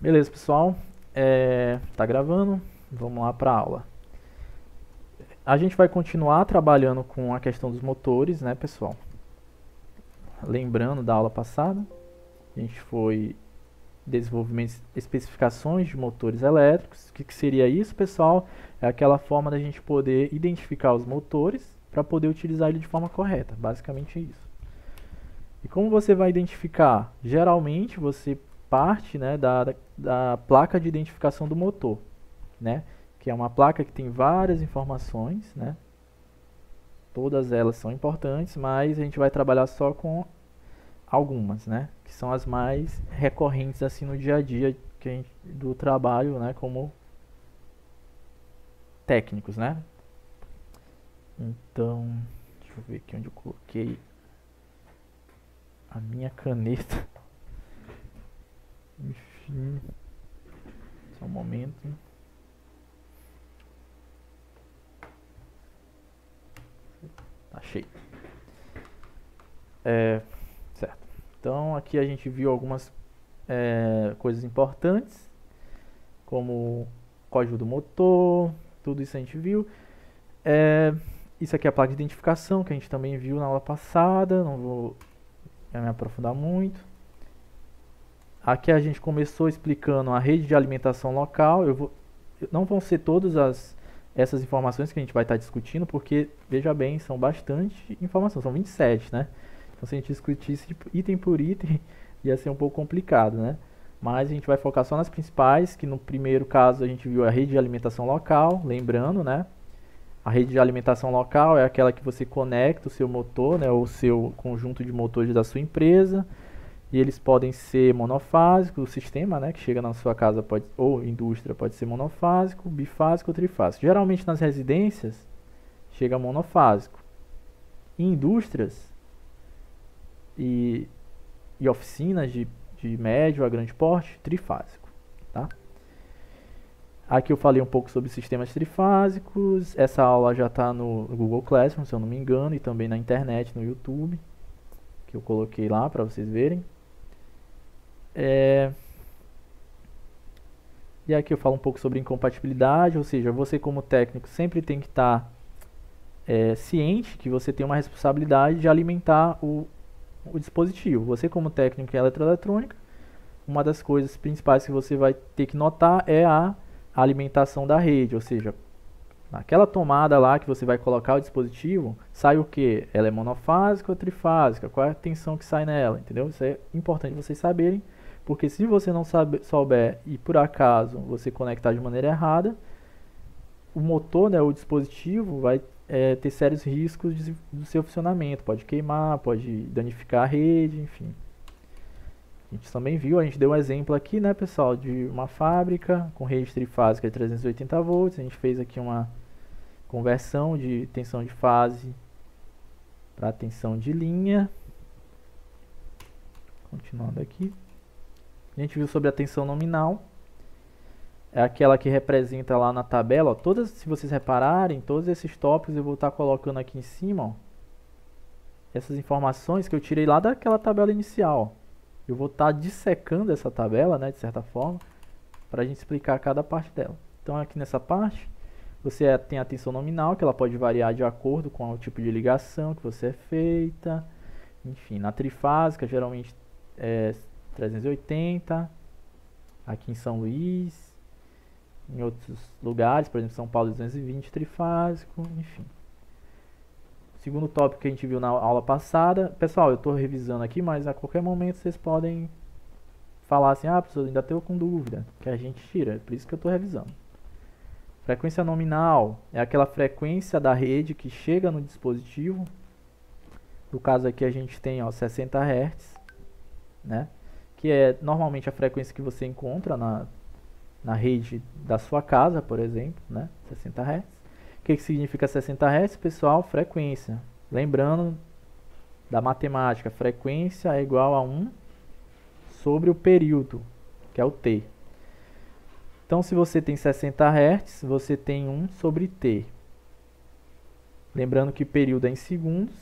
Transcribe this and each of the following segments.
Beleza, pessoal. Tá gravando? Vamos lá para a aula. A gente vai continuar trabalhando com a questão dos motores, né, pessoal? Lembrando da aula passada, a gente foi desenvolvimento de especificações de motores elétricos. O que seria isso, pessoal? É aquela forma da gente poder identificar os motores para poder utilizar ele de forma correta. Basicamente isso. E como você vai identificar? Geralmente você parte, né, da placa de identificação do motor, né? Que é uma placa que tem várias informações, né? Todas elas são importantes, mas a gente vai trabalhar só com algumas, né? Que são as mais recorrentes assim no dia a dia que a gente, do trabalho, né? Como técnicos, né? Então, deixa eu ver aqui onde eu coloquei a minha caneta. Enfim, só um momento. Achei. Certo. Então aqui a gente viu algumas coisas importantes, como código do motor, tudo isso a gente viu. Isso aqui é a placa de identificação, que a gente também viu na aula passada, não vou me aprofundar muito. Aqui a gente começou explicando a rede de alimentação local. Não vão ser todas essas informações que a gente vai estar discutindo, porque, veja bem, são bastante informações, são 27, né? Então, se a gente discutisse item por item, ia ser um pouco complicado, né? Mas a gente vai focar só nas principais, que no primeiro caso a gente viu a rede de alimentação local, lembrando, né? A rede de alimentação local é aquela que você conecta o seu motor, né, ou o seu conjunto de motores da sua empresa, e eles podem ser monofásicos, o sistema, né, que chega na sua casa pode, ou indústria pode ser monofásico, bifásico ou trifásico. Geralmente nas residências chega monofásico. Em indústrias e oficinas de médio a grande porte, trifásico. Tá? Aqui eu falei um pouco sobre sistemas trifásicos. Essa aula já está no Google Classroom, se eu não me engano, e também na internet, no YouTube, que eu coloquei lá para vocês verem. E aqui eu falo um pouco sobre incompatibilidade, ou seja, você como técnico sempre tem que estar ciente que você tem uma responsabilidade de alimentar o dispositivo. Você como técnico em eletroeletrônica, uma das coisas principais que você vai ter que notar é a alimentação da rede, ou seja, naquela tomada lá que você vai colocar o dispositivo, sai o que? Ela é monofásica ou trifásica? Qual é a tensão que sai nela? Entendeu? Isso é importante vocês saberem, porque se você não souber e por acaso você conectar de maneira errada, o motor, né, o dispositivo, vai ter sérios riscos do seu funcionamento. Pode queimar, pode danificar a rede, enfim. A gente também viu, a gente deu um exemplo aqui, né, pessoal, de uma fábrica com rede trifásica de 380 volts. A gente fez aqui uma conversão de tensão de fase para tensão de linha. Continuando aqui. A gente viu sobre a tensão nominal. É aquela que representa lá na tabela. Ó, todas, se vocês repararem, todos esses tópicos eu vou estar colocando aqui em cima. Ó, essas informações que eu tirei lá daquela tabela inicial. Eu vou estar dissecando essa tabela, né, de certa forma, para a gente explicar cada parte dela. Então aqui nessa parte, você tem a tensão nominal, que ela pode variar de acordo com o tipo de ligação que você é feita. Enfim, na trifásica, geralmente é 380. Aqui em São Luís, em outros lugares, por exemplo, São Paulo 220, trifásico, enfim. Segundo tópico que a gente viu na aula passada. Pessoal, eu estou revisando aqui, mas a qualquer momento vocês podem falar assim, professor, ainda estou com dúvida, que a gente tira, é por isso que eu estou revisando. Frequência nominal é aquela frequência da rede que chega no dispositivo. No caso aqui a gente tem 60 Hz, né? Que é normalmente a frequência que você encontra na rede da sua casa, por exemplo, né? 60 Hz. O que significa 60 Hz, pessoal? Frequência. Lembrando da matemática, frequência é igual a 1 sobre o período, que é o t. Então, se você tem 60 Hz, você tem 1 sobre t. Lembrando que período é em segundos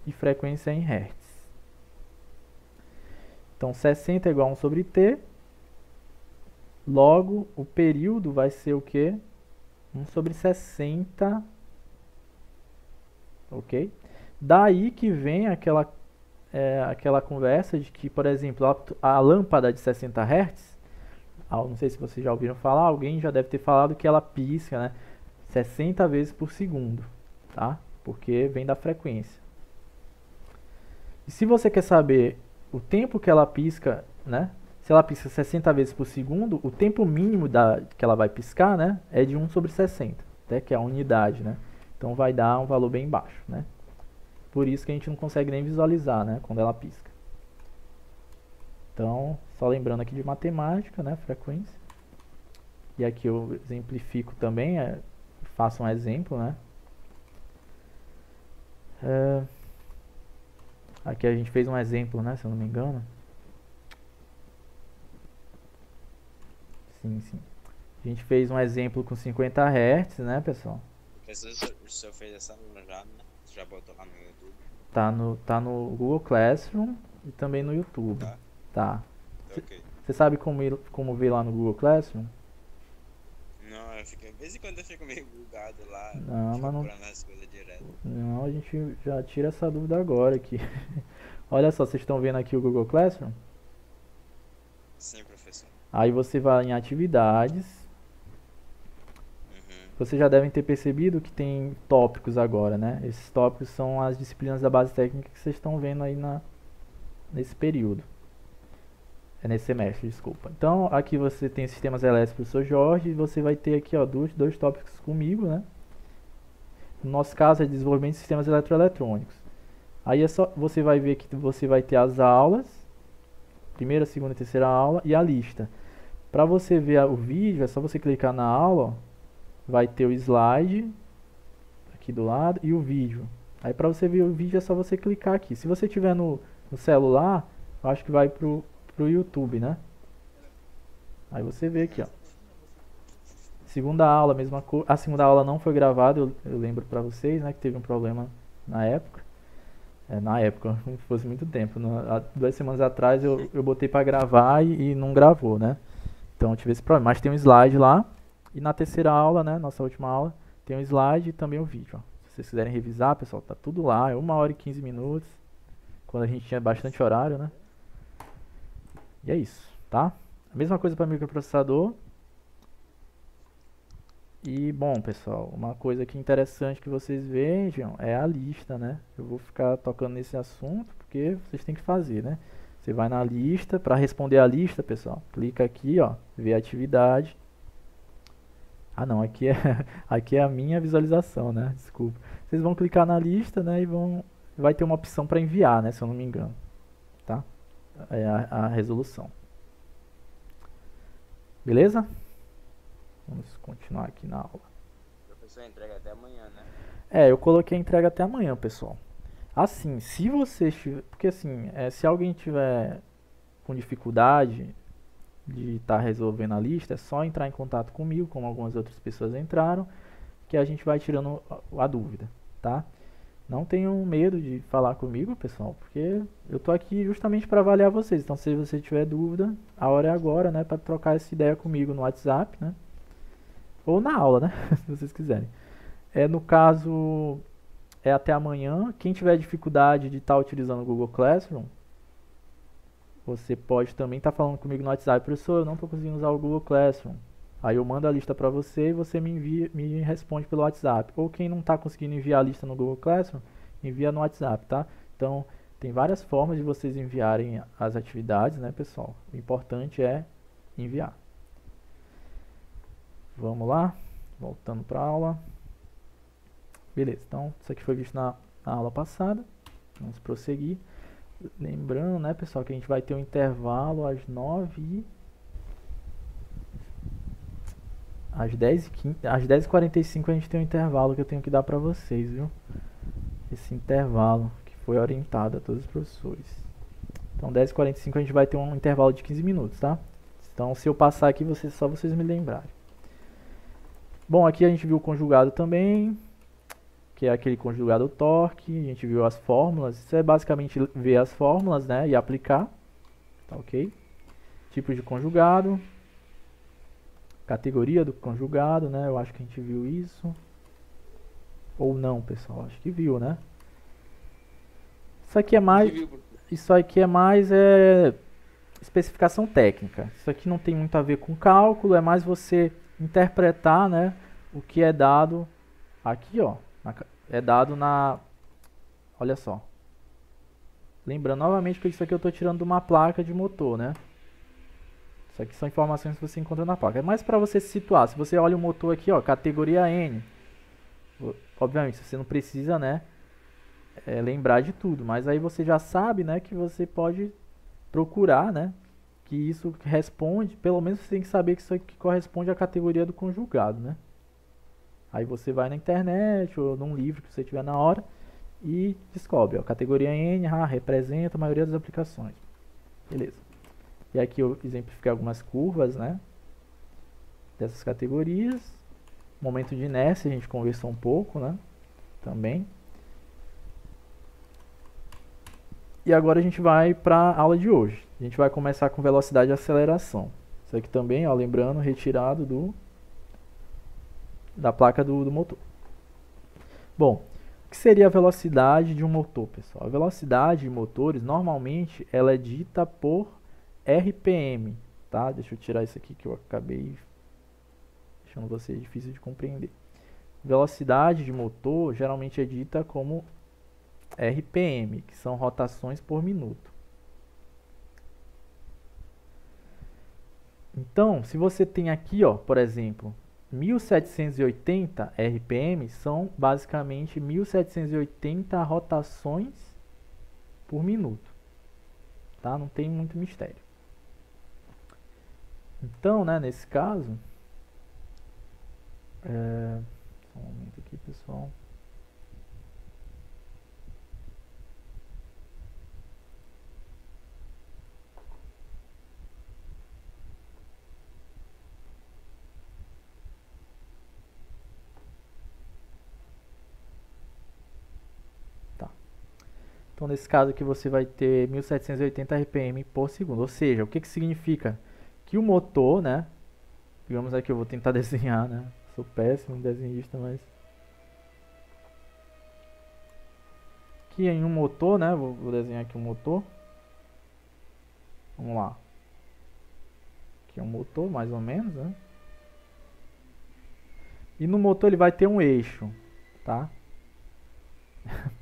e frequência é em Hz. Então, 60 é igual a 1 sobre t. Logo, o período vai ser o quê? 1 sobre 60, ok? Daí que vem aquela conversa de que, por exemplo, a lâmpada de 60 Hz, não sei se vocês já ouviram falar, alguém já deve ter falado que ela pisca, né, 60 vezes por segundo, tá? Porque vem da frequência. E se você quer saber o tempo que ela pisca, né? Se ela pisca 60 vezes por segundo, o tempo mínimo que ela vai piscar, né, é de 1 sobre 60, até que é a unidade, né? Então vai dar um valor bem baixo, né? Por isso que a gente não consegue nem visualizar, né, quando ela pisca. Então, só lembrando aqui de matemática, né, frequência. E aqui eu exemplifico também, faço um exemplo, né? Aqui a gente fez um exemplo, né, se eu não me engano. Sim, sim. A gente fez um exemplo com 50 Hz, né, pessoal? O senhor fez essa aula já, né? Você já botou lá no YouTube? Tá no Google Classroom e também no YouTube. Tá? Tá. Ok. Você sabe como ver lá no Google Classroom? Não, de vez em quando eu fico meio bugado lá, Não, mas não. procurando as coisas direto. Não, a gente já tira essa dúvida agora aqui. Olha só, vocês estão vendo aqui o Google Classroom? Sim, professor. Aí você vai em atividades. Uhum. Vocês já devem ter percebido que tem tópicos agora, né? Esses tópicos são as disciplinas da base técnica que vocês estão vendo aí nesse período. Nesse semestre, desculpa. Então, aqui você tem sistemas elétricos, professor Jorge, e você vai ter aqui, ó, dois tópicos comigo, né? No nosso caso é desenvolvimento de sistemas eletroeletrônicos. Aí você vai ver que você vai ter as aulas, primeira, segunda e terceira aula, e a lista. Para você ver o vídeo, é só você clicar na aula, ó, vai ter o slide aqui do lado e o vídeo. Aí para você ver o vídeo é só você clicar aqui. Se você tiver no celular, eu acho que vai pro YouTube, né? Aí você vê aqui, ó. Segunda aula, mesma coisa. A segunda aula não foi gravada, eu lembro pra vocês, né, que teve um problema na época. Na época, não fosse muito tempo. Há 2 semanas atrás eu botei pra gravar e não gravou, né? Então eu tive esse problema. Mas tem um slide lá. E na terceira aula, né, nossa última aula, tem um slide e também o vídeo, ó. Se vocês quiserem revisar, pessoal, tá tudo lá. É 1 hora e 15 minutos. Quando a gente tinha bastante horário, né? E é isso, tá? A mesma coisa para microprocessador. E, bom, pessoal, uma coisa que interessante que vocês vejam é a lista, né? Eu vou ficar tocando nesse assunto porque vocês têm que fazer, né? Você vai na lista, para responder a lista, pessoal, clica aqui, ó, ver atividade. Ah, não, aqui é, aqui é a minha visualização, né? Desculpa. Vocês vão clicar na lista, né, e vai ter uma opção para enviar, né, se eu não me engano, tá? É a resolução. Beleza? Vamos continuar aqui na aula. O professor entrega até amanhã, né? Eu coloquei a entrega até amanhã, pessoal. Assim, se você estiver... Porque assim, se alguém tiver com dificuldade de estar resolvendo a lista, é só entrar em contato comigo, como algumas outras pessoas entraram, que a gente vai tirando a dúvida, tá? Não tenham medo de falar comigo, pessoal, porque eu tô aqui justamente para avaliar vocês. Então, se você tiver dúvida, a hora é agora, né, para trocar essa ideia comigo no WhatsApp, né? Ou na aula, né, se vocês quiserem. No caso, até amanhã. Quem tiver dificuldade de estar utilizando o Google Classroom, você pode também estar falando comigo no WhatsApp, professor, eu não estou conseguindo usar o Google Classroom. Aí eu mando a lista para você e você me responde pelo WhatsApp. Ou quem não está conseguindo enviar a lista no Google Classroom, envia no WhatsApp, tá? Então, tem várias formas de vocês enviarem as atividades, né, pessoal? O importante é enviar. Vamos lá, voltando para a aula. Beleza, então isso aqui foi visto na aula passada. Vamos prosseguir. Lembrando, né, pessoal, que a gente vai ter um intervalo às 10h45 a gente tem um intervalo que eu tenho que dar para vocês, viu? Esse intervalo que foi orientado a todos os professores. Então, 10h45 a gente vai ter um intervalo de 15 minutos, tá? Então, se eu passar aqui, só vocês me lembrarem. Bom, aqui a gente viu o conjugado também, que é aquele conjugado torque. A gente viu as fórmulas. Isso é basicamente ver as fórmulas, né, e aplicar. Tá ok? Tipos de conjugado. categoria do conjugado, né? Eu acho que a gente viu isso. Ou não, pessoal, acho que viu, né? Isso aqui é mais, especificação técnica. Isso aqui não tem muito a ver com cálculo, é mais você interpretar, né, o que é dado aqui, ó. É dado na... Olha só. Lembrando novamente que isso aqui eu estou tirando de uma placa de motor, né? Isso aqui são informações que você encontra na placa. É mais para você se situar. Se você olha o motor aqui, ó, categoria N. Obviamente, você não precisa, né, lembrar de tudo, mas aí você já sabe, né, que você pode procurar, né, que isso responde, pelo menos você tem que saber que isso aqui corresponde à categoria do conjugado, né. Aí você vai na internet ou num livro que você tiver na hora e descobre, ó, categoria N, representa a maioria das aplicações. Beleza. E aqui eu exemplifiquei algumas curvas, né, dessas categorias. Momento de inércia, a gente conversou um pouco, né, também. E agora a gente vai para a aula de hoje. A gente vai começar com velocidade e aceleração. Isso aqui também, ó, lembrando, retirado da placa do motor. Bom, o que seria a velocidade de um motor, pessoal? A velocidade de motores, normalmente, ela é dita por RPM, tá? Deixa eu tirar isso aqui que eu acabei deixando você difícil de compreender. Velocidade de motor, geralmente é dita como RPM, que são rotações por minuto. Então, se você tem aqui, ó, por exemplo, 1780 RPM, são basicamente 1780 rotações por minuto. Tá? Não tem muito mistério. Então, né, nesse caso, só um momento aqui, pessoal. Então, nesse caso aqui, você vai ter 1780 RPM por segundo. Ou seja, o que significa? Que o motor, né? Digamos aqui, eu vou tentar desenhar, né? Sou péssimo desenhista, mas... Aqui em um motor, né? Vou desenhar aqui um motor. Vamos lá. Aqui é um motor, mais ou menos, né? E no motor ele vai ter um eixo, tá?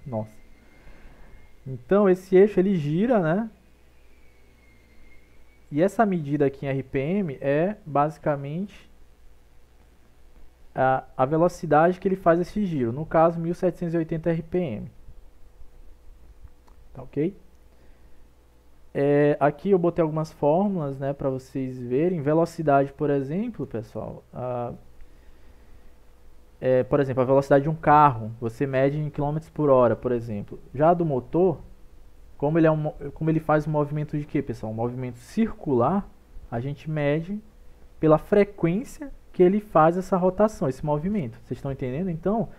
Nossa. Então, esse eixo ele gira, né? E essa medida aqui em RPM é basicamente a velocidade que ele faz esse giro. No caso, 1780 RPM. Tá ok? Aqui eu botei algumas fórmulas, né, para vocês verem. Velocidade, por exemplo, pessoal. Por exemplo, a velocidade de um carro, você mede em km por hora, por exemplo. Já do motor, como ele faz um movimento de quê, pessoal? Um movimento circular, a gente mede pela frequência que ele faz essa rotação, esse movimento. Vocês estão entendendo? Então,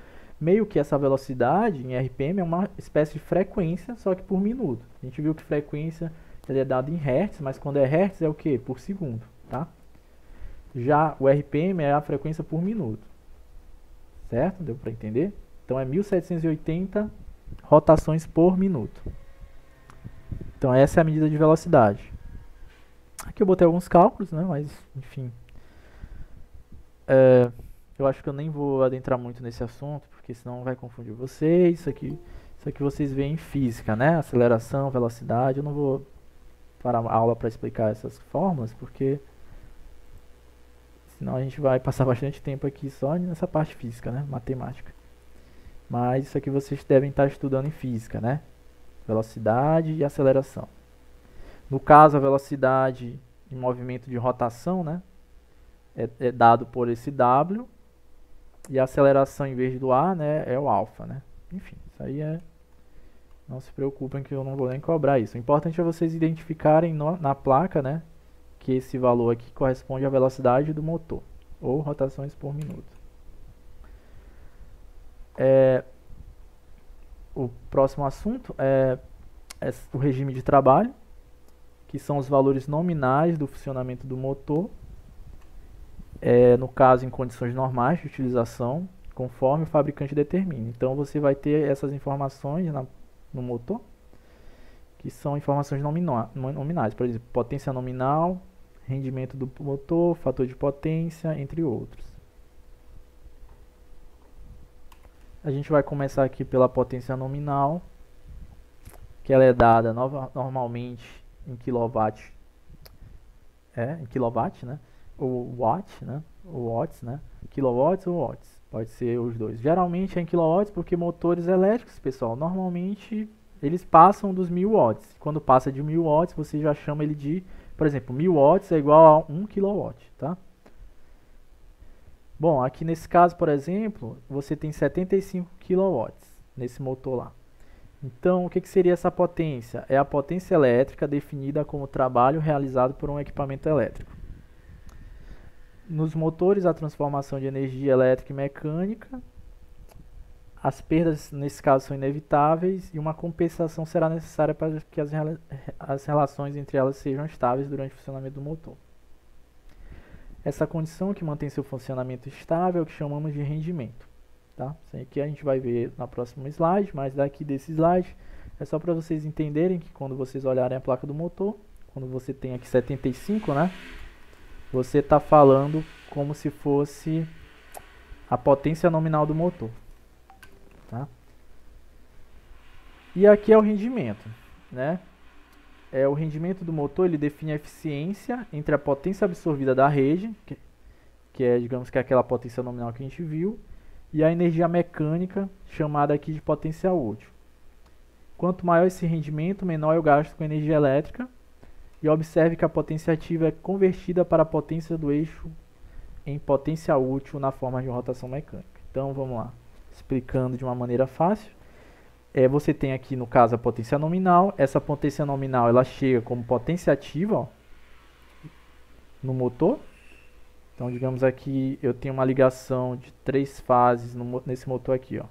meio que essa velocidade em RPM é uma espécie de frequência, só que por minuto. A gente viu que frequência ele é dada em hertz, mas quando é hertz é o quê? Por segundo, tá? Já o RPM é a frequência por minuto. Certo? Deu para entender? Então é 1780 rotações por minuto. Então essa é a medida de velocidade. Aqui eu botei alguns cálculos, né? Mas, enfim. Eu acho que eu nem vou adentrar muito nesse assunto, porque senão vai confundir vocês. Isso aqui vocês veem em física, né? Aceleração, velocidade. Eu não vou parar a aula para explicar essas fórmulas, porque senão a gente vai passar bastante tempo aqui só nessa parte física, né? Matemática. Mas isso aqui vocês devem estar estudando em física, né? Velocidade e aceleração. No caso, a velocidade em movimento de rotação, né? É dado por esse W. E a aceleração em vez do A, né? É o alfa, né? Enfim, isso aí é... Não se preocupem que eu não vou nem cobrar isso. O importante é vocês identificarem na placa, né? Que esse valor aqui corresponde à velocidade do motor, ou rotações por minuto. O próximo assunto é o regime de trabalho, que são os valores nominais do funcionamento do motor. no caso em condições normais de utilização, conforme o fabricante determina. Então você vai ter essas informações no motor, que são informações nominais, por exemplo, potência nominal, rendimento do motor, fator de potência, entre outros. A gente vai começar aqui pela potência nominal, que ela é dada normalmente em quilowatt, em quilowatt, né? Ou watt, né? Ou watts, né? Kilowatts ou watts, pode ser os dois. Geralmente é em kilowatts porque motores elétricos, pessoal, normalmente eles passam dos 1000 watts. Quando passa de 1000 watts, você já chama ele de, por exemplo, 1000 watts é igual a 1 kW, tá? Bom, aqui nesse caso, por exemplo, você tem 75 kW nesse motor lá. Então, o que seria essa potência? É a potência elétrica definida como trabalho realizado por um equipamento elétrico. Nos motores, a transformação de energia elétrica e mecânica, as perdas, nesse caso, são inevitáveis e uma compensação será necessária para que as relações entre elas sejam estáveis durante o funcionamento do motor. Essa condição que mantém seu funcionamento estável é o que chamamos de rendimento. Tá? Isso aqui a gente vai ver na próxima slide, mas daqui desse slide é só para vocês entenderem que quando vocês olharem a placa do motor, quando você tem aqui 75, né? Você está falando como se fosse a potência nominal do motor. Tá? E aqui é o rendimento, né? O rendimento do motor, ele define a eficiência entre a potência absorvida da rede, que é, digamos que é aquela potência nominal que a gente viu, e a energia mecânica, chamada aqui de potência útil. Quanto maior esse rendimento, menor é o gasto com energia elétrica, e observe que a potência ativa é convertida para a potência do eixo em potência útil na forma de rotação mecânica. Então, vamos lá, explicando de uma maneira fácil. Você tem aqui, no caso, a potência nominal. Essa potência nominal ela chega como potência ativa, ó, no motor. Então, digamos aqui, eu tenho uma ligação de 3 fases nesse motor aqui, ó.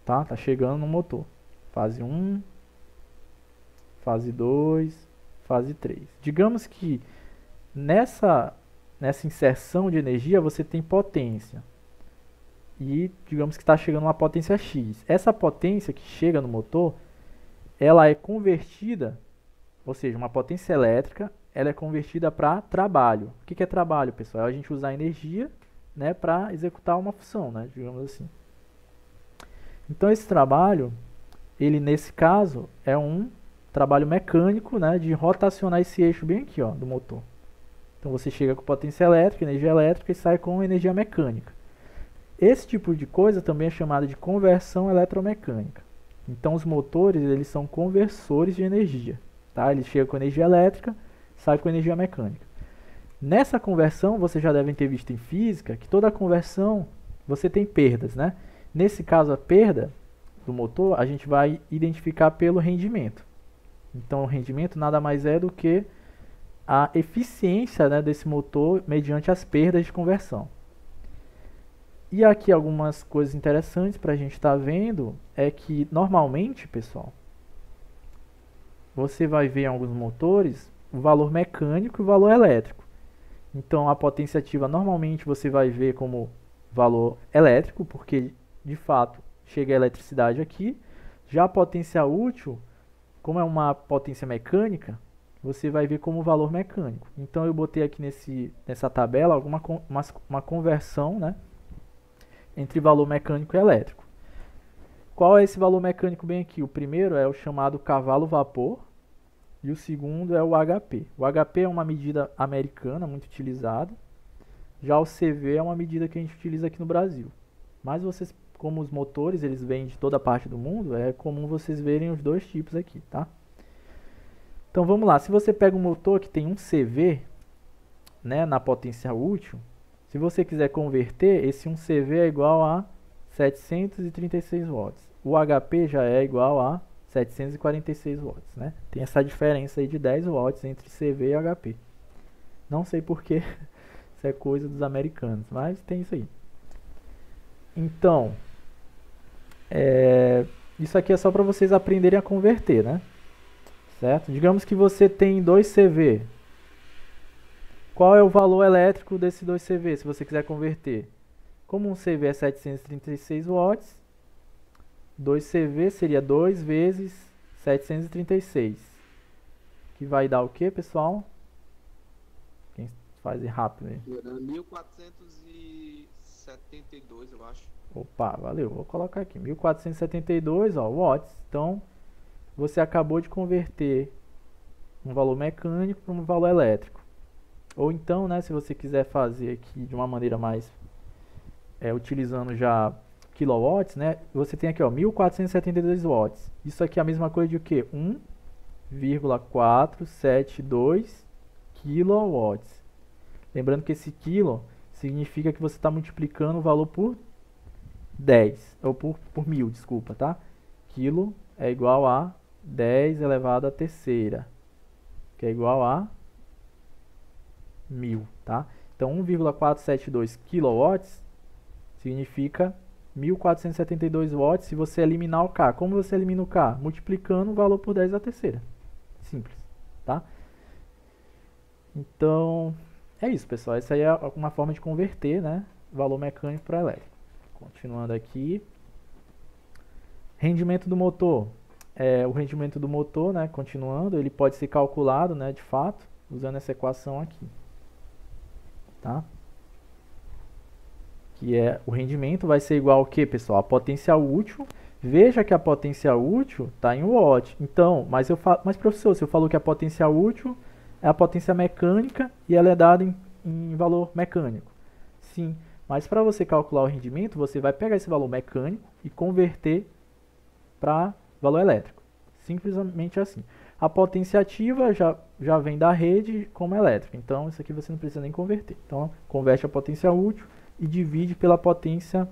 Tá chegando no motor. Fase 1, fase 2, fase 3. Digamos que nessa inserção de energia você tem potência. E digamos que está chegando uma potência X. Essa potência que chega no motor, ela é convertida, ou seja, uma potência elétrica, ela é convertida para trabalho. O que é trabalho, pessoal? É a gente usar energia, né, para executar uma função, né, digamos assim. Então esse trabalho, ele nesse caso, é um trabalho mecânico, né, de rotacionar esse eixo bem aqui, ó, do motor. Então você chega com potência elétrica, energia elétrica e sai com energia mecânica. Esse tipo de coisa também é chamado de conversão eletromecânica. Então os motores, eles são conversores de energia, tá? Eles chegam com energia elétrica, sai com energia mecânica. Nessa conversão, vocês já devem ter visto em física que toda conversão você tem perdas, né? Nesse caso, a perda do motor, a gente vai identificar pelo rendimento. Então o rendimento nada mais é do que a eficiência, né, desse motor mediante as perdas de conversão. E aqui algumas coisas interessantes para a gente estar vendo é que normalmente, pessoal, você vai ver em alguns motores o valor mecânico e o valor elétrico. Então a potência ativa normalmente você vai ver como valor elétrico, porque de fato chega a eletricidade aqui. Já a potência útil, como é uma potência mecânica, você vai ver como valor mecânico. Então eu botei aqui nessa tabela uma conversão, né, entre valor mecânico e elétrico. Qual é esse valor mecânico bem aqui? O primeiro é o chamado cavalo-vapor e o segundo é o HP. O HP é uma medida americana muito utilizada. Já o CV é uma medida que a gente utiliza aqui no Brasil. Mas vocês, como os motores eles vêm de toda parte do mundo, é comum vocês verem os dois tipos aqui, tá? Então vamos lá, se você pega um motor que tem um CV, né, na potência útil, se você quiser converter, esse 1 CV é igual a 736 watts. O HP já é igual a 746 watts, né? Tem essa diferença aí de 10 watts entre CV e HP. Não sei porquê, isso é coisa dos americanos, mas tem isso aí. Então, isso aqui é só para vocês aprenderem a converter, né? Certo? Digamos que você tem 2 CV. Qual é o valor elétrico desse 2CV, se você quiser converter? Como um CV é 736 watts, 2CV seria 2 vezes 736. Que vai dar o que, pessoal? Quem faz rápido aí? 1472, eu acho. Opa, valeu. Vou colocar aqui. 1472, ó, watts. Então, você acabou de converter um valor mecânico para um valor elétrico. Ou então, né, se você quiser fazer aqui de uma maneira mais utilizando já kilowatts, né, você tem aqui, ó, 1472 watts. Isso aqui é a mesma coisa de o quê? 1,472 kilowatts. Lembrando que esse quilo significa que você está multiplicando o valor por 10, ou por 1000, desculpa, tá? Quilo é igual a 10 elevado à terceira, que é igual a 1000, tá? Então 1,472 kilowatts significa 1472 watts se você eliminar o K. Como você elimina o K? Multiplicando o valor por 10 à terceira. Simples, tá? Então, é isso, pessoal. Essa aí é uma forma de converter, né, valor mecânico para elétrico. Continuando aqui. Rendimento do motor. O rendimento do motor, né, continuando, ele pode ser calculado, né, de fato, usando essa equação aqui. Tá? Que é o rendimento vai ser igual ao que, pessoal? A potência útil. Veja que a potência útil está em watt. Então, mas professor, você falou que a potência útil é a potência mecânica e ela é dada em valor mecânico. Sim, mas para você calcular o rendimento, você vai pegar esse valor mecânico e converter para valor elétrico. Simplesmente assim. A potência ativa já vem da rede como elétrica. Então, isso aqui você não precisa nem converter. Então, converte a potência útil e divide pela potência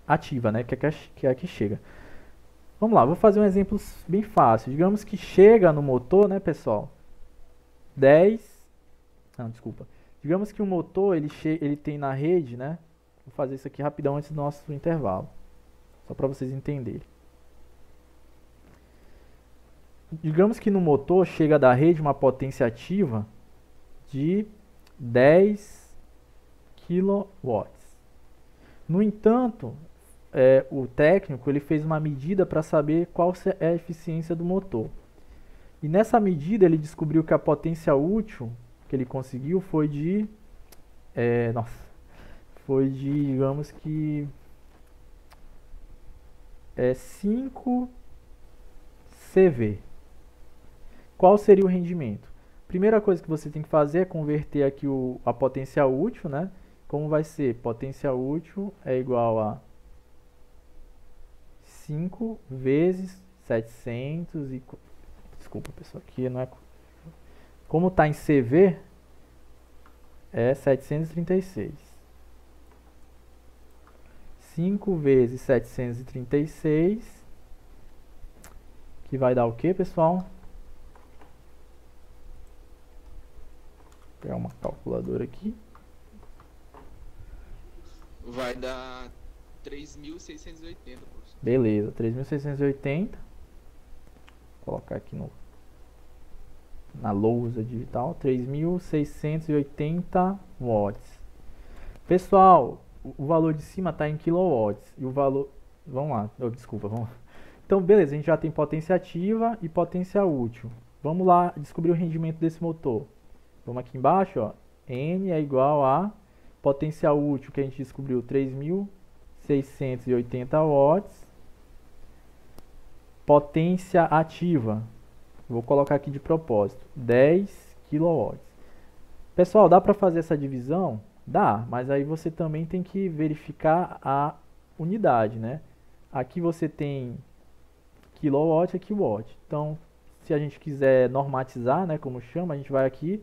ativa, né? Que é a que chega. Vamos lá, vou fazer um exemplo bem fácil. Digamos que chega no motor, né, pessoal? 10... Não, desculpa. Digamos que o motor, ele tem na rede, né? Vou fazer isso aqui rapidão antes do nosso intervalo. Só para vocês entenderem. Digamos que no motor chega da rede uma potência ativa de 10 kW. No entanto, o técnico ele fez uma medida para saber qual é a eficiência do motor. E nessa medida ele descobriu que a potência útil que ele conseguiu foi de... digamos que... 5 CV. Qual seria o rendimento? Primeira coisa que você tem que fazer é converter aqui a potência útil, né? Como vai ser? Potência útil é igual a 5 vezes 700 e... Desculpa, pessoal, aqui não é... Como está em CV, é 736. 5 vezes 736, que vai dar o que, pessoal? Vou pegar uma calculadora aqui. Vai dar 3.680, professor. Beleza, 3.680. Vou colocar aqui na lousa digital, 3.680 watts. Pessoal, o valor de cima está em kilowatts. E o valor... Vamos lá, desculpa, vamos lá. Então, beleza, a gente já tem potência ativa e potência útil. Vamos lá descobrir o rendimento desse motor. Vamos aqui embaixo, ó. N é igual a potência útil, que a gente descobriu, 3.680 watts. Potência ativa, vou colocar aqui de propósito, 10 kW. Pessoal, dá para fazer essa divisão? Dá, mas aí você também tem que verificar a unidade, né? Aqui você tem kilowatt, aqui watt. Então, se a gente quiser normatizar, né, como chama, a gente vai aqui,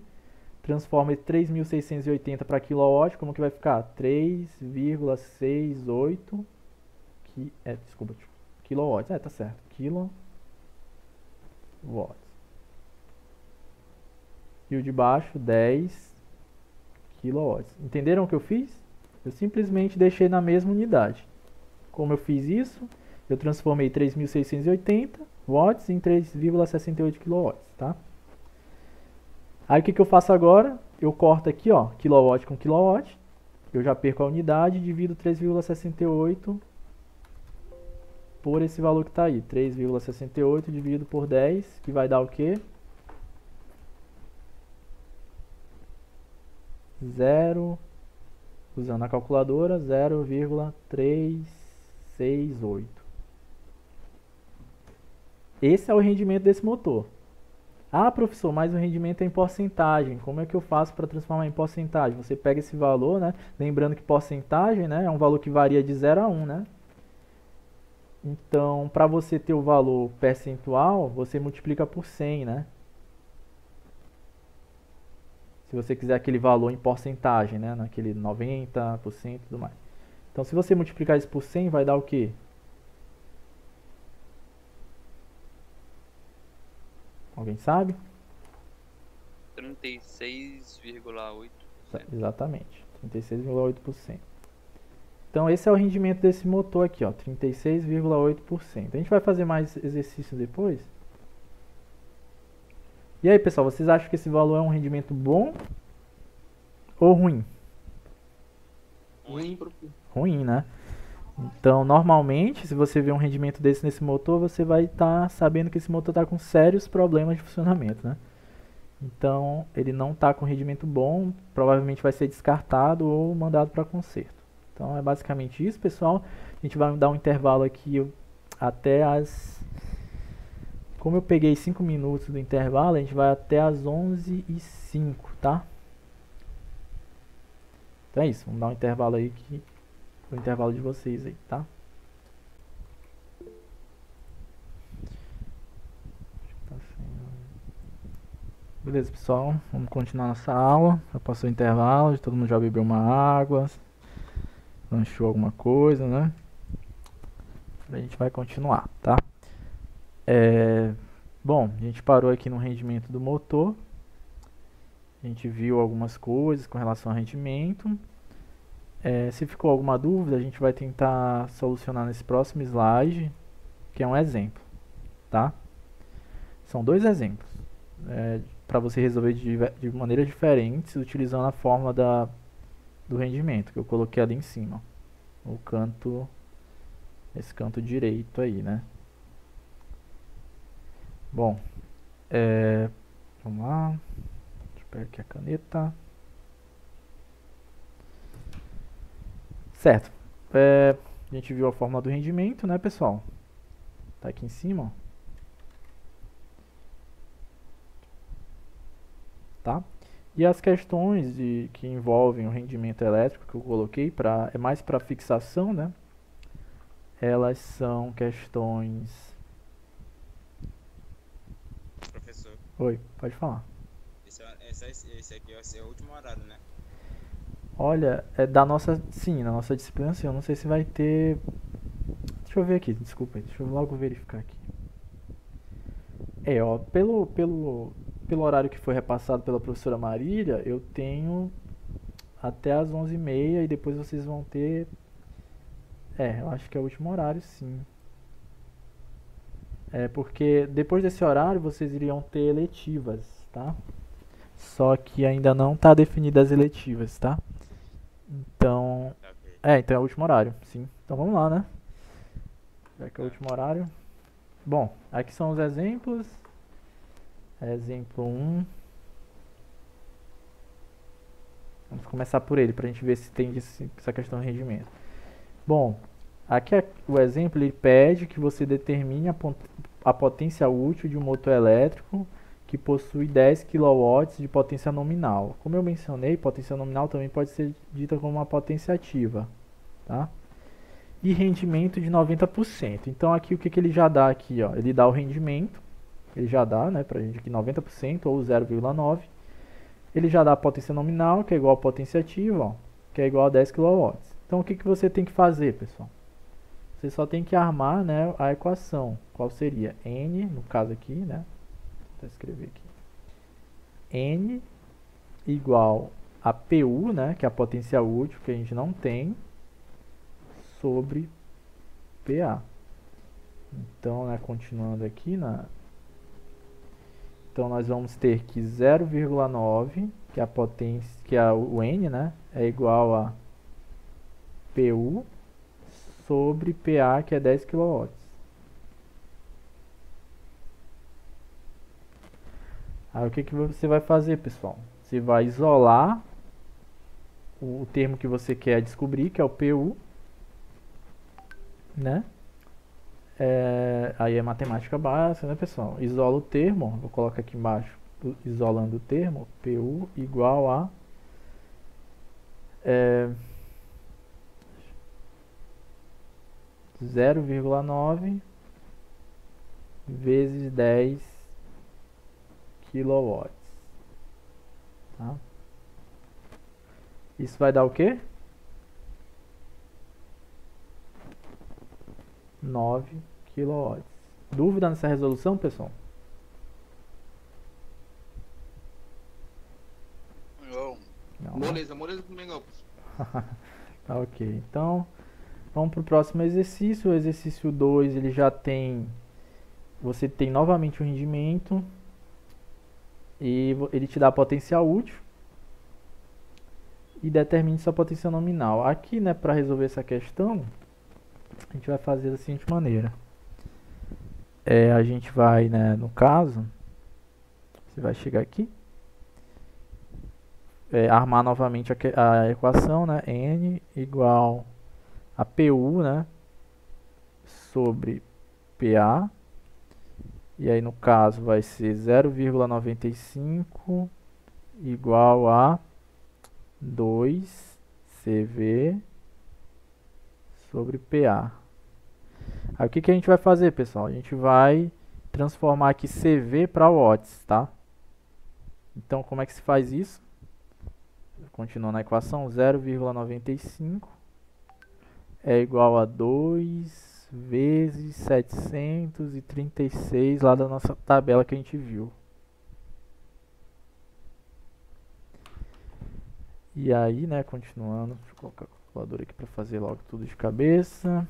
transforma 3.680 para kilowatt, como que vai ficar? 3,68 kilowatts, tá certo, kilowatts. E o de baixo, 10 kilowatts. Entenderam o que eu fiz? Eu simplesmente deixei na mesma unidade. Como eu fiz isso? Eu transformei 3.680 watts em 3,68 kilowatts, tá? Aí o que eu faço agora? Eu corto aqui, ó, quilowatt com quilowatt. Eu já perco a unidade, divido 3,68 por esse valor que está aí. 3,68 dividido por 10, que vai dar o quê? 0, usando a calculadora, 0,368. Esse é o rendimento desse motor. Ah, professor, mas o rendimento é em porcentagem. Como é que eu faço para transformar em porcentagem? Você pega esse valor, né? Lembrando que porcentagem, né, é um valor que varia de 0 a 1, né? Então, para você ter o valor percentual, você multiplica por 100, né? Se você quiser aquele valor em porcentagem, né? Naquele 90% e tudo mais. Então, se você multiplicar isso por 100, vai dar o quê? Alguém sabe? 36,8%. Exatamente, 36,8%. Então esse é o rendimento desse motor aqui, ó, 36,8%. A gente vai fazer mais exercícios depois. E aí, pessoal, vocês acham que esse valor é um rendimento bom ou ruim? Ruim, professor. Ruim, né? Então, normalmente, se você vê um rendimento desse nesse motor, você vai estar sabendo que esse motor está com sérios problemas de funcionamento, né? Então, ele não está com rendimento bom, provavelmente vai ser descartado ou mandado para conserto. Então, é basicamente isso, pessoal. A gente vai dar um intervalo aqui até as... Como eu peguei 5 minutos do intervalo, a gente vai até as 11h05, tá? Então é isso, vamos dar um intervalo aí que... O intervalo de vocês aí, tá? Beleza, pessoal, vamos continuar nossa aula. Já passou o intervalo, todo mundo já bebeu uma água, lanchou alguma coisa, né? A gente vai continuar, tá? Bom, a gente parou aqui no rendimento do motor. A gente viu algumas coisas com relação ao rendimento. Se ficou alguma dúvida, a gente vai tentar solucionar nesse próximo slide, que é um exemplo, tá? São 2 exemplos, para você resolver de maneiras diferentes, utilizando a fórmula do rendimento, que eu coloquei ali em cima, no canto, esse canto direito aí, né? Bom, vamos lá, deixa eu pegar aqui a caneta. Certo, a gente viu a fórmula do rendimento, né, pessoal? Tá aqui em cima, ó. Tá? E as questões que envolvem o rendimento elétrico que eu coloquei, é mais para fixação, né? Elas são questões... Professor, Oi, pode falar. esse aqui vai ser o último horário, né? Olha, sim, na nossa disciplina, sim, eu não sei se vai ter... Deixa eu ver aqui, desculpa, deixa eu logo verificar aqui. Ó, pelo horário que foi repassado pela professora Marília, eu tenho até as 11h30 e depois vocês vão ter... eu acho que é o último horário, sim. Porque depois desse horário vocês iriam ter eletivas, tá? Só que ainda não tá definidas as eletivas, tá? Então... Ok. então é o último horário, sim. Então vamos lá, né? Já que é o último horário. Bom, aqui são os exemplos. Exemplo 1. Vamos começar por ele, para a gente ver se tem essa questão de rendimento. Bom, aqui o exemplo ele pede que você determine a potência útil de um motor elétrico que possui 10 kW de potência nominal. Como eu mencionei, potência nominal também pode ser dita como uma potência ativa, tá? E rendimento de 90%. Então aqui o que ele já dá aqui, ó, ele dá o rendimento, ele já dá, né, pra gente aqui 90% ou 0,9. Ele já dá a potência nominal, que é igual a potência ativa, ó, que é igual a 10 kW. Então o que você tem que fazer, pessoal? Você só tem que armar, né, a equação. Qual seria? N, no caso aqui, né? Vou escrever aqui. N igual a PU, né, que é a potência útil, que a gente não tem, sobre PA. Então, né, continuando aqui, Então nós vamos ter que 0,9, que é a potência, que é o N, né? É igual a PU sobre PA, que é 10 kW. Aí o que você vai fazer, pessoal? Você vai isolar o termo que você quer descobrir, que é o PU, né? Aí é matemática básica, né, pessoal? Isola o termo, vou colocar aqui embaixo, isolando o termo, PU igual a 0,9 vezes 10 kW. Tá? Isso vai dar o quê? 9 kW. Dúvida nessa resolução, pessoal? Não. Moleza comigo. Tá, ok. Então, vamos para o próximo exercício. O exercício 2, ele já tem... Você tem novamente o rendimento e ele te dá a potência útil e determine sua potência nominal. Aqui, né, para resolver essa questão, a gente vai fazer da seguinte maneira. A gente vai, né, no caso, você vai chegar aqui, armar novamente a equação, né, N igual a PU, né, sobre PA, e aí no caso vai ser 0,95 igual a 2 CV sobre PA. Aí o que a gente vai fazer, pessoal? A gente vai transformar aqui CV para watts, tá? Então, como é que se faz isso? Continuando a equação, 0,95 é igual a 2 vezes 736 lá da nossa tabela que a gente viu. E aí, né, continuando, deixa eu colocar a calculadora aqui para fazer logo tudo de cabeça.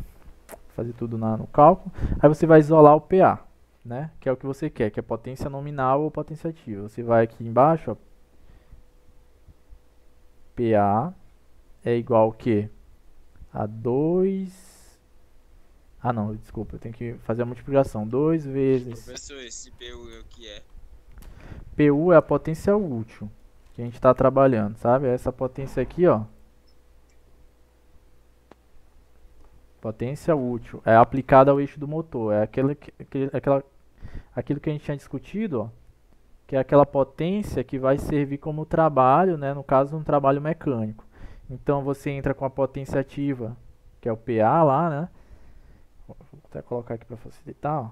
Fazer tudo no cálculo. Aí você vai isolar o PA, né? Que é o que você quer, que é potência nominal ou potência ativa. Você vai aqui embaixo, ó, PA é igual ao quê? A 2... Ah, não, desculpa, eu tenho que fazer a multiplicação. 2 vezes... Professor, esse PU é o que é? PU é a potência útil que a gente está trabalhando, sabe? Essa potência aqui, ó. Potência útil é aplicada ao eixo do motor. É aquilo que a gente tinha discutido, ó, que é aquela potência que vai servir como trabalho, né, no caso, um trabalho mecânico. Então, você entra com a potência ativa, que é o PA lá, né? Vou até colocar aqui para facilitar, ó.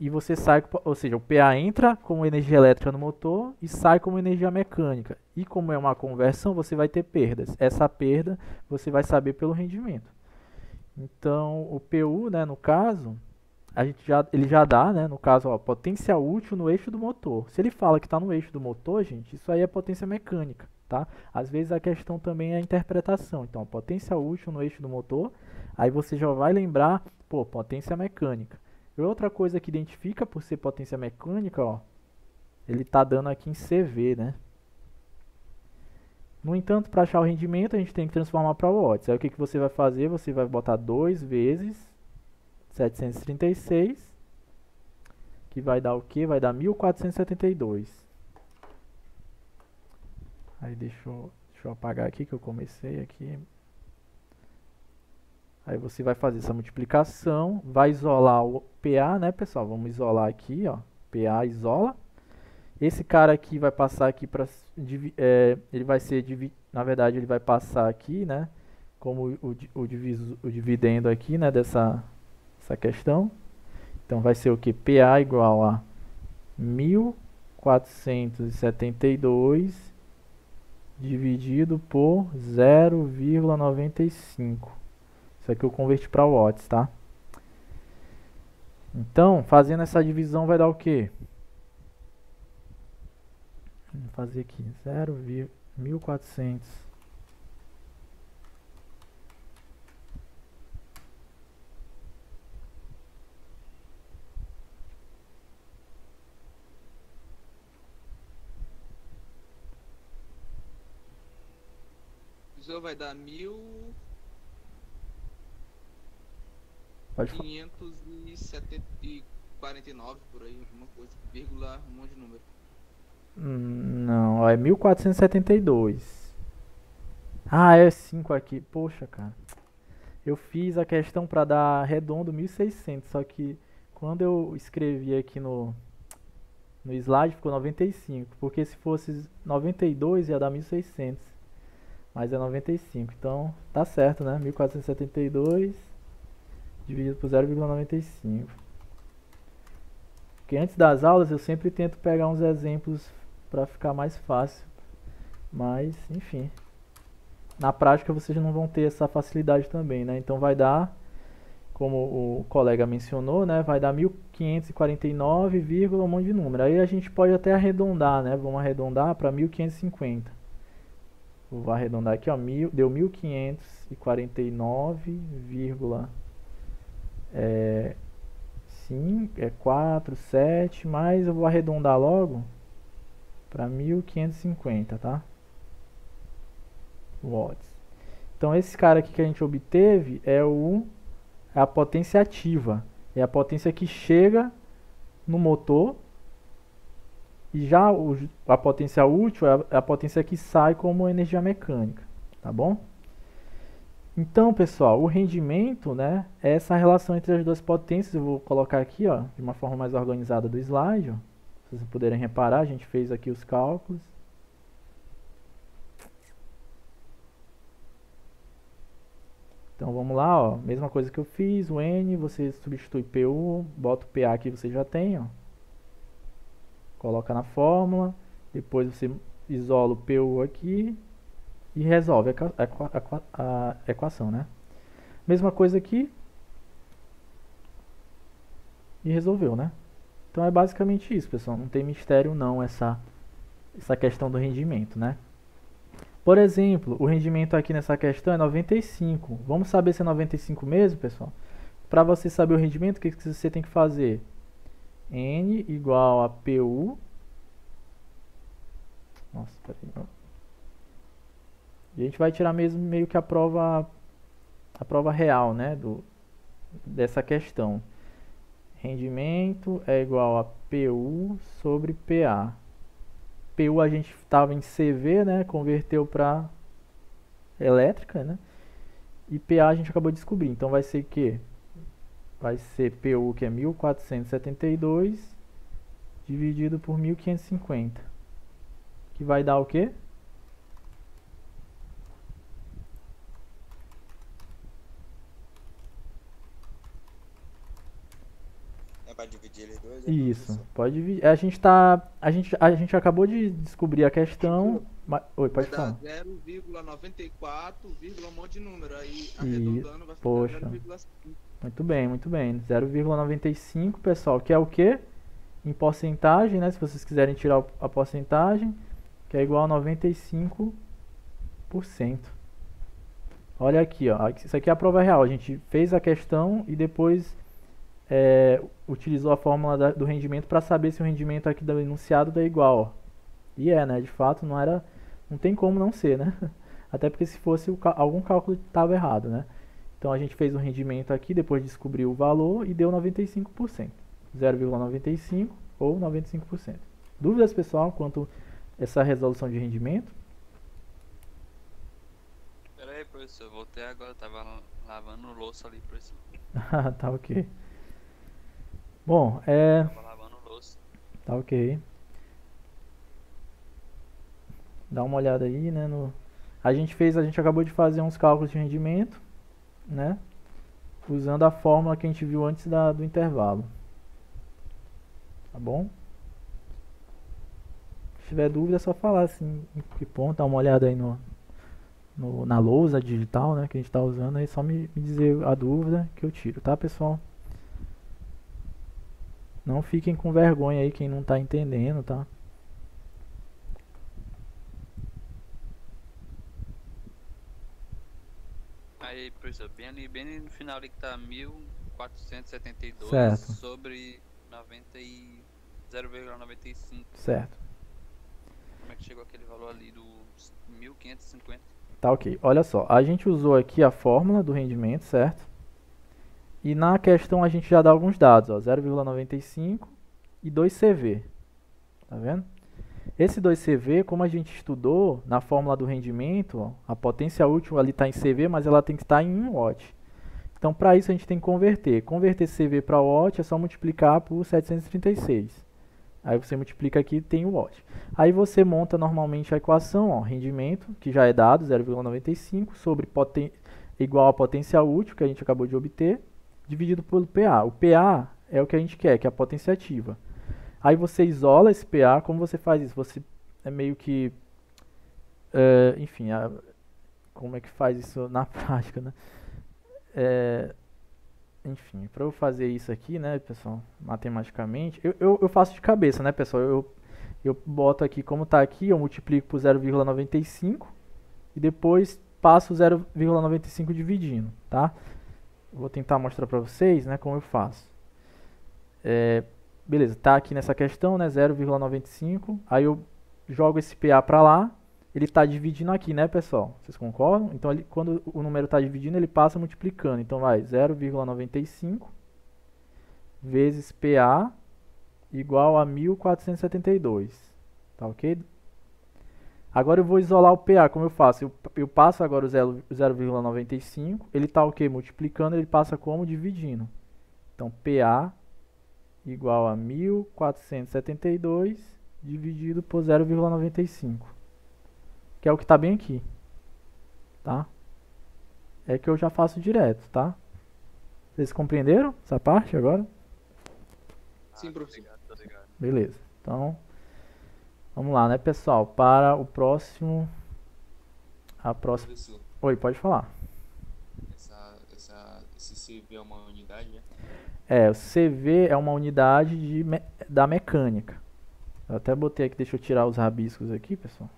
E você sai, ou seja, o PA entra como energia elétrica no motor e sai como energia mecânica. E como é uma conversão, você vai ter perdas. Essa perda você vai saber pelo rendimento. Então, o PU, né, no caso, ele já dá, né, no caso, ó, potência útil no eixo do motor. Se ele fala que está no eixo do motor, gente, isso aí é potência mecânica, tá? Às vezes a questão também é a interpretação. Então, potência útil no eixo do motor, aí você já vai lembrar, pô, potência mecânica. E outra coisa que identifica por ser potência mecânica, ó, ele está dando aqui em CV, né? No entanto, para achar o rendimento, a gente tem que transformar para watts. Aí o que você vai fazer? Você vai botar 2 vezes 736, que vai dar o quê? Vai dar 1472. Aí deixa eu apagar aqui que eu comecei aqui. Aí você vai fazer essa multiplicação, vai isolar o PA, né, pessoal? Vamos isolar aqui, ó. PA isola. Esse cara aqui vai passar aqui para... ele vai ser... Na verdade, ele vai passar aqui, né? Como o dividendo aqui, né? Dessa questão. Então, vai ser o que? PA igual a 1472 dividido por 0,95. Isso aqui eu converti para watts, tá? Então, fazendo essa divisão vai dar o quê? Vamos fazer aqui 0,1400 Professor, vai dar Pode falar. 1549 por aí, alguma coisa, vírgula, um monte de número. Não, ó, é 1472. Ah, é 5 aqui. Poxa, cara. Eu fiz a questão para dar redondo 1600, só que quando eu escrevi aqui no slide ficou 95, porque se fosse 92 ia dar 1600, mas é 95, então tá certo, né? 1472 dividido por 0,95. Porque antes das aulas eu sempre tento pegar uns exemplos para ficar mais fácil, mas enfim, na prática vocês não vão ter essa facilidade também, né? Então vai dar, como o colega mencionou, né? Vai dar 1549, um monte de número. Aí a gente pode até arredondar, né? Vamos arredondar para 1550. Vou arredondar aqui, ó, deu 1549, 4, 7, mas eu vou arredondar logo para 1550, tá? Watts. Então esse cara aqui que a gente obteve é a potência ativa. É a potência que chega no motor. E já a potência útil é a potência que sai como energia mecânica. Tá bom? Então, pessoal, o rendimento, né, é essa relação entre as duas potências. Eu vou colocar aqui, ó, de uma forma mais organizada do slide. Ó. Se vocês puderem reparar, a gente fez aqui os cálculos. Então vamos lá, ó, mesma coisa que eu fiz, o N, você substitui PU, bota o PA que você já tem, ó. Coloca na fórmula, depois você isola o PU aqui e resolve a equação, né? Mesma coisa aqui e resolveu, né? Então é basicamente isso, pessoal, não tem mistério não essa questão do rendimento, né? Por exemplo, o rendimento aqui nessa questão é 95. Vamos saber se é 95 mesmo, pessoal? Para você saber o rendimento, o que você tem que fazer? N igual a PU. Nossa, peraí. E a gente vai tirar mesmo meio que a prova real, né? Dessa questão. Rendimento é igual a PU sobre PA. PU a gente estava em CV, né? Converteu para elétrica, né? E PA a gente acabou de descobrir. Então vai ser que vai ser PU, que é 1472 dividido por 1550, que vai dar o quê? É pra dividir eles dois? Isso, pode dividir. A gente acabou de descobrir a questão. Oi, pode Vai falar. dar 0,94, um monte de número. Aí arredondando vai ficar Poxa. 0,5. Muito bem, muito bem. 0,95, pessoal, que é o quê? Em porcentagem, né? Se vocês quiserem tirar a porcentagem, que é igual a 95%. Olha aqui, ó. Isso aqui é a prova real. A gente fez a questão e depois utilizou a fórmula do rendimento para saber se o rendimento aqui do enunciado dá igual, ó. E né? De fato, não tem como não ser, né? Até porque se fosse algum cálculo estava errado, né? Então a gente fez o rendimento aqui, depois descobriu o valor e deu 95%. 0,95 ou 95%. Dúvidas, pessoal, quanto a essa resolução de rendimento? Pera aí, professor, eu voltei agora, tava lavando louça ali, professor. Tá ok. Bom, Tava lavando louça. tá ok. Dá uma olhada aí, né? A gente acabou de fazer uns cálculos de rendimento, né? Usando a fórmula que a gente viu antes do intervalo. Tá bom? Se tiver dúvida é só falar assim, em que ponto, dá uma olhada aí na lousa digital, né, que a gente está usando, aí só me dizer a dúvida que eu tiro, tá, pessoal? Não fiquem com vergonha aí quem não está entendendo, tá? Aí, professor, bem ali no final ali que tá 1472 Certo. sobre 0,95. Certo. Como é que chegou aquele valor ali do 1550? Tá ok. Olha só, a gente usou aqui a fórmula do rendimento, certo? E na questão a gente já dá alguns dados, ó, 0,95 e 2 CV. Tá vendo? Esse 2 CV, como a gente estudou na fórmula do rendimento, ó, a potência útil ali está em CV, mas ela tem que estar em 1 watt. Então, para isso a gente tem que converter. Converter CV para watt é só multiplicar por 736. Aí você multiplica aqui e tem o watt. Aí você monta normalmente a equação, ó, rendimento, que já é dado, 0,95, sobre igual a potência útil, que a gente acabou de obter, dividido pelo PA. O PA é o que a gente quer, que é a potência ativa. Aí você isola esse PA. Como você faz isso? Você é meio que... enfim, como é que faz isso na prática, né? Enfim, para eu fazer isso aqui, né, pessoal, matematicamente, eu faço de cabeça, né, pessoal? Eu boto aqui como está aqui, eu multiplico por 0,95 e depois passo 0,95 dividindo, tá? Vou tentar mostrar para vocês, né, como eu faço. Beleza, tá aqui nessa questão, né, 0,95, aí eu jogo esse PA para lá, ele está dividindo aqui, né, pessoal? Vocês concordam? Então, quando o número está dividindo, ele passa multiplicando. Então, vai 0,95 vezes PA igual a 1472. Tá ok? Agora eu vou isolar o PA. Como eu faço? Eu passo agora o 0,95. Ele está ok? Multiplicando, ele passa como? Dividindo. Então, PA igual a 1472 dividido por 0,95. Que é o que está bem aqui, tá? É que eu já faço direto, tá? Vocês compreenderam essa parte agora? Sim, professor. Tô ligado. Beleza. Então, vamos lá, né, pessoal? Para o próximo... Professor, Oi, pode falar. esse CV é uma unidade, né? O CV é uma unidade da mecânica. Eu até botei aqui, deixa eu tirar os rabiscos aqui, pessoal.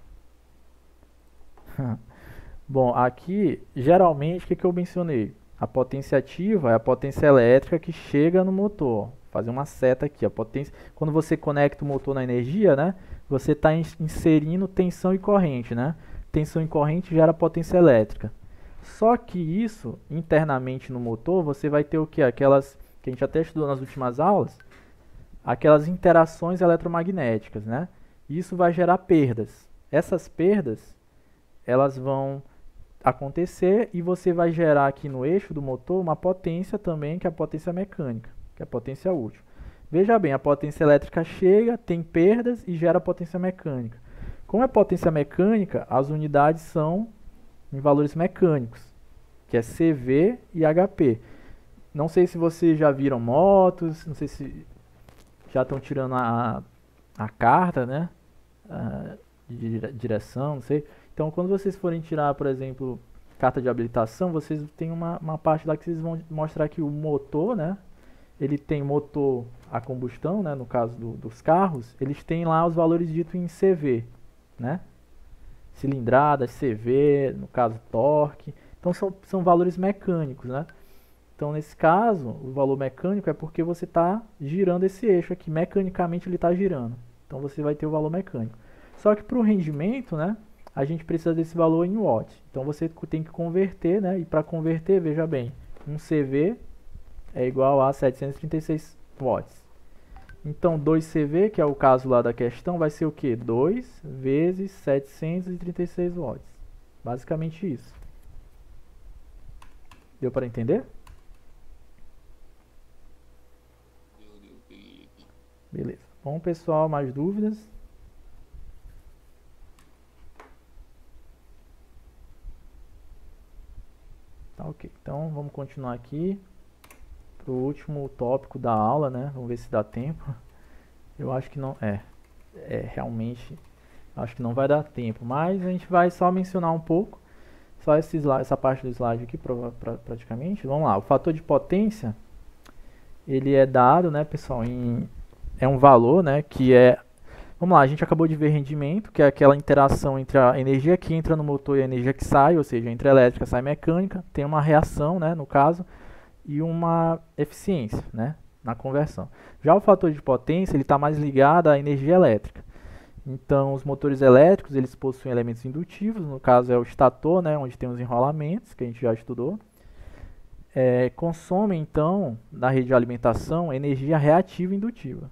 Bom, aqui, geralmente, o que eu mencionei? A potência ativa é a potência elétrica que chega no motor. Vou fazer uma seta aqui. A potência, quando você conecta o motor na energia, né, você está inserindo tensão e corrente, né? Tensão e corrente gera potência elétrica. Só que isso, internamente no motor, você vai ter o quê? Aquelas que a gente até estudou nas últimas aulas, aquelas interações eletromagnéticas, né? Isso vai gerar perdas. Essas perdas, elas vão acontecer e você vai gerar aqui no eixo do motor uma potência também, que é a potência mecânica, que é a potência útil. Veja bem, a potência elétrica chega, tem perdas e gera potência mecânica. Como é potência mecânica, as unidades são em valores mecânicos, que é CV e HP. Não sei se vocês já viram motos, não sei se já estão tirando a carta, né, de direção, não sei. Então, quando vocês forem tirar, por exemplo, carta de habilitação, vocês têm uma parte lá que vocês vão mostrar que o motor, né, ele tem motor a combustão, né, no caso dos carros, eles têm lá os valores ditos em CV, né, cilindrada, CV, no caso torque. Então, são valores mecânicos, né. Então, nesse caso, o valor mecânico é porque você está girando esse eixo aqui, mecanicamente ele está girando. Então, você vai ter o valor mecânico. Só que para o rendimento, né, a gente precisa desse valor em watt. Então você tem que converter, né? E para converter, veja bem, um CV é igual a 736 watts. Então 2 CV, que é o caso lá da questão, vai ser o quê? 2 vezes 736 watts. Basicamente isso. Deu para entender? Peguei aqui. Beleza. Bom, pessoal, mais dúvidas? Tá ok. Então vamos continuar aqui para o último tópico da aula, né? Vamos ver se dá tempo. Eu acho que não realmente acho que não vai dar tempo, mas a gente vai só mencionar um pouco, só essa parte do slide aqui praticamente. Vamos lá. O fator de potência, ele é dado, né, pessoal, é um valor, né, que é... Vamos lá, a gente acabou de ver rendimento, que é aquela interação entre a energia que entra no motor e a energia que sai, ou seja, entre elétrica sai mecânica, tem uma reação, né, no caso, e uma eficiência, né, na conversão. Já o fator de potência, ele está mais ligado à energia elétrica. Então, os motores elétricos, eles possuem elementos indutivos, no caso é o estator, né, onde tem os enrolamentos, que a gente já estudou. Consomem, então, na rede de alimentação, energia reativa e indutiva.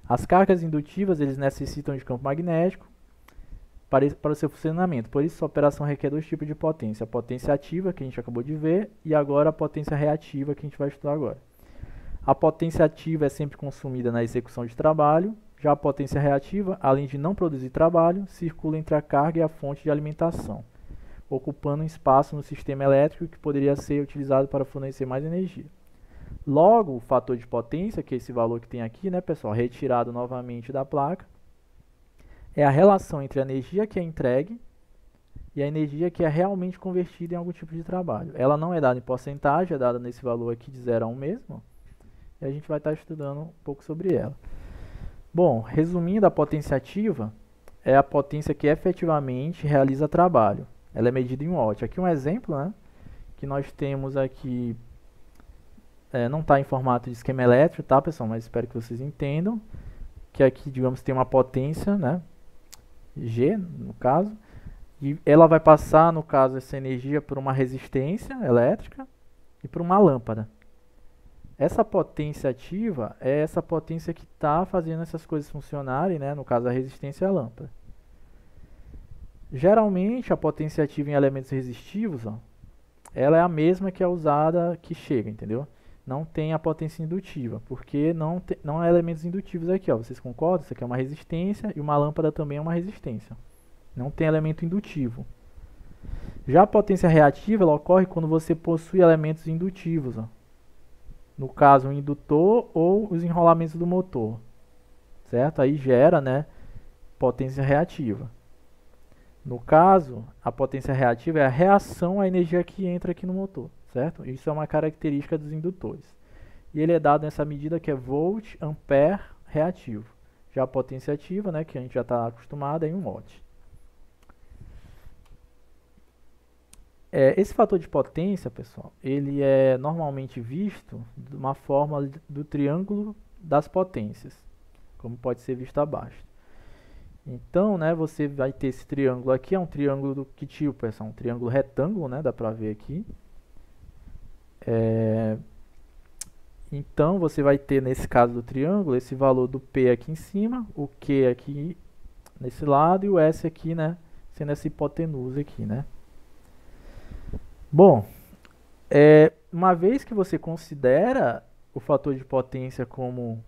As cargas indutivas, eles necessitam de campo magnético para o seu funcionamento. Por isso, a operação requer dois tipos de potência. A potência ativa, que a gente acabou de ver, e agora a potência reativa, que a gente vai estudar agora. A potência ativa é sempre consumida na execução de trabalho. Já a potência reativa, além de não produzir trabalho, circula entre a carga e a fonte de alimentação, ocupando um espaço no sistema elétrico que poderia ser utilizado para fornecer mais energia. Logo, o fator de potência, que é esse valor que tem aqui, né, pessoal, retirado novamente da placa, é a relação entre a energia que é entregue e a energia que é realmente convertida em algum tipo de trabalho. Ela não é dada em porcentagem, é dada nesse valor aqui de 0 a 1 mesmo, e a gente vai estar estudando um pouco sobre ela. Bom, resumindo, a potência ativa é a potência que efetivamente realiza trabalho. Ela é medida em watt. Aqui um exemplo, né, que nós temos aqui, não está em formato de esquema elétrico, tá, pessoal? Mas espero que vocês entendam que aqui, digamos, tem uma potência, né, G, no caso, e ela vai passar, no caso, essa energia por uma resistência elétrica e por uma lâmpada. Essa potência ativa é essa potência que está fazendo essas coisas funcionarem, né? No caso, a resistência e a lâmpada. Geralmente, a potência ativa em elementos resistivos, ó, ela é a mesma que é usada que chega, entendeu? Não tem a potência indutiva, porque não há elementos indutivos aqui, ó. Vocês concordam? Isso aqui é uma resistência e uma lâmpada também é uma resistência. Não tem elemento indutivo. Já a potência reativa, ela ocorre quando você possui elementos indutivos, ó. No caso, o indutor ou os enrolamentos do motor, certo? Aí gera, né, potência reativa. No caso, a potência reativa é a reação à energia que entra aqui no motor, certo? Isso é uma característica dos indutores. E ele é dado nessa medida que é volt, ampere, reativo. Já a potência ativa, né, que a gente já está acostumado, é em 1 watt. Esse fator de potência, pessoal, ele é normalmente visto de uma forma do triângulo das potências, como pode ser visto abaixo. Então, né, você vai ter esse triângulo aqui, é um triângulo do que tipo, pessoal? Um triângulo retângulo, né, dá pra ver aqui. Então, você vai ter, nesse caso do triângulo, esse valor do P aqui em cima, o Q aqui nesse lado e o S aqui, né, sendo essa hipotenusa aqui, né. Bom, uma vez que você considera o fator de potência como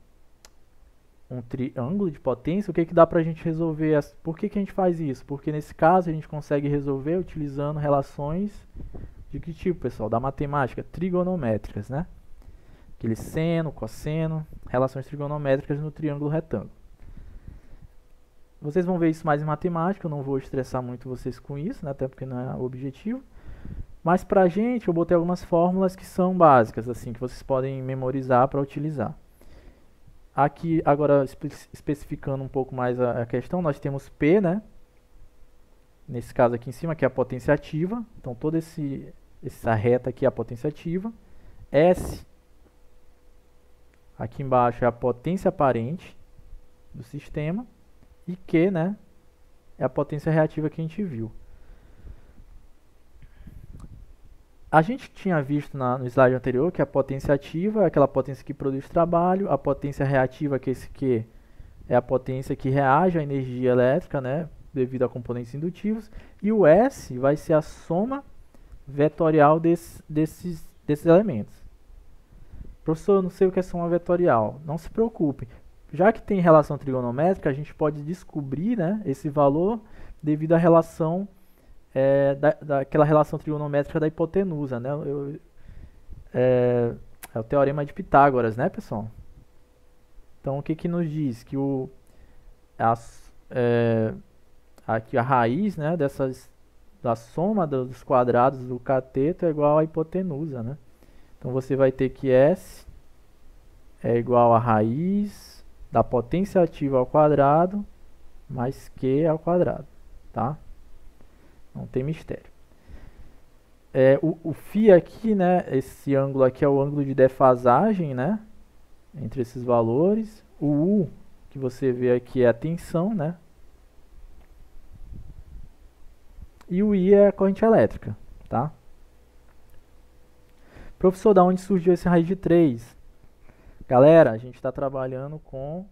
um triângulo de potência, o que dá para a gente resolver? Por que a gente faz isso? Porque nesse caso a gente consegue resolver utilizando relações de que tipo, pessoal? Da matemática, trigonométricas, né? Aquele seno, cosseno, relações trigonométricas no triângulo retângulo. Vocês vão ver isso mais em matemática, eu não vou estressar muito vocês com isso, né? Até porque não é o objetivo. Mas para a gente, eu botei algumas fórmulas que são básicas, assim, que vocês podem memorizar para utilizar. Aqui, agora, especificando um pouco mais a questão, nós temos P, né? Nesse caso aqui em cima, que é a potência ativa. Então, toda essa reta aqui é a potência ativa. S, aqui embaixo, é a potência aparente do sistema. E Q, né? É a potência reativa que a gente viu. A gente tinha visto no slide anterior que a potência ativa é aquela potência que produz trabalho, a potência reativa, que esse Q, é a potência que reage à energia elétrica, né, devido a componentes indutivos, e o S vai ser a soma vetorial desses elementos. Professor, eu não sei o que é soma vetorial. Não se preocupe. Já que tem relação trigonométrica, a gente pode descobrir, né, esse valor devido à relação daquela relação trigonométrica da hipotenusa, né? É o teorema de Pitágoras, né, pessoal? Então, o que nos diz? Que aqui a raiz, né, da soma dos quadrados do cateto é igual à hipotenusa, né? Então, você vai ter que S é igual a raiz da potência ativa ao quadrado mais Q ao quadrado, tá? Não tem mistério. O φ aqui, né, esse ângulo aqui é o ângulo de defasagem, né, entre esses valores. O U que você vê aqui é a tensão, né, E o I é a corrente elétrica, tá? Professor, da onde surgiu esse raiz de 3? Galera, a gente está trabalhando com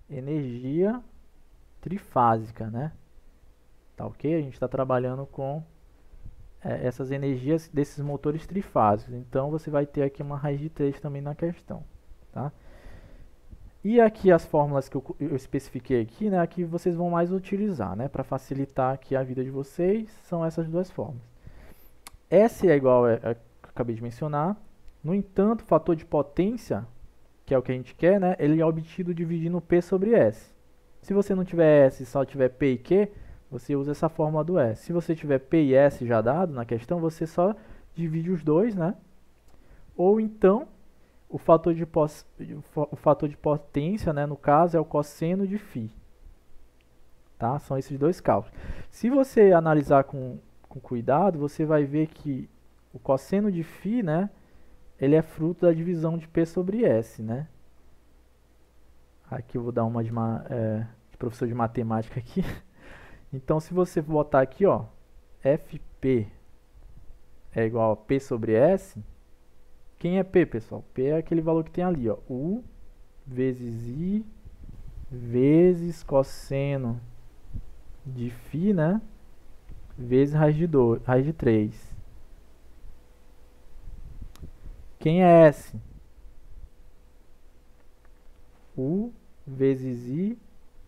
energia trifásica, né? Tá ok? A gente está trabalhando com essas energias desses motores trifásicos. Então, você vai ter aqui uma raiz de 3 também na questão, tá? E aqui as fórmulas que eu especifiquei aqui, né, aqui vocês vão mais utilizar, né, para facilitar aqui a vida de vocês, são essas duas fórmulas. S é igual a que eu acabei de mencionar. No entanto, o fator de potência, que é o que a gente quer, né, ele é obtido dividindo P sobre S. Se você não tiver S e só tiver P e Q, você usa essa fórmula do S. Se você tiver P e S já dado na questão, você só divide os dois, né? Ou então, o fator de potência, né, no caso, é o cosseno de φ. Tá? São esses dois cálculos. Se você analisar com cuidado, você vai ver que o cosseno de φ, né, ele é fruto da divisão de P sobre S, né? Aqui eu vou dar uma de professor de matemática aqui. Então, se você botar aqui, ó, FP é igual a P sobre S, quem é P, pessoal? P é aquele valor que tem ali, ó, U vezes I vezes cosseno de φ, né, vezes raiz de 3. Quem é S? U vezes I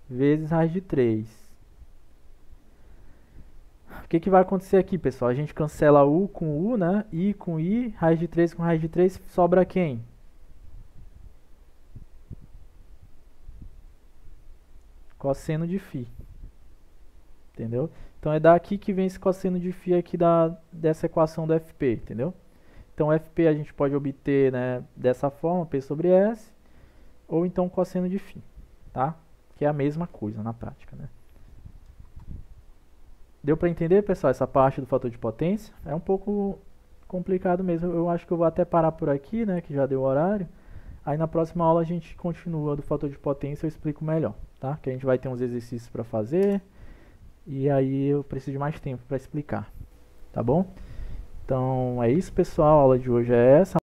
vezes raiz de 3. O que vai acontecer aqui, pessoal? A gente cancela U com U, né? I com I, raiz de 3 com raiz de 3, sobra quem? Cosseno de φ. Entendeu? Então é daqui que vem esse cosseno de φ aqui dessa equação do FP, entendeu? Então FP a gente pode obter, né, dessa forma, P sobre S, ou então cosseno de φ, tá? Que é a mesma coisa na prática, né? Deu para entender, pessoal, essa parte do fator de potência? É um pouco complicado mesmo. Eu acho que eu vou até parar por aqui, né, que já deu o horário. Aí na próxima aula a gente continua do fator de potência, eu explico melhor, tá? Que a gente vai ter uns exercícios para fazer e aí eu preciso de mais tempo para explicar, tá bom? Então é isso, pessoal, a aula de hoje é essa.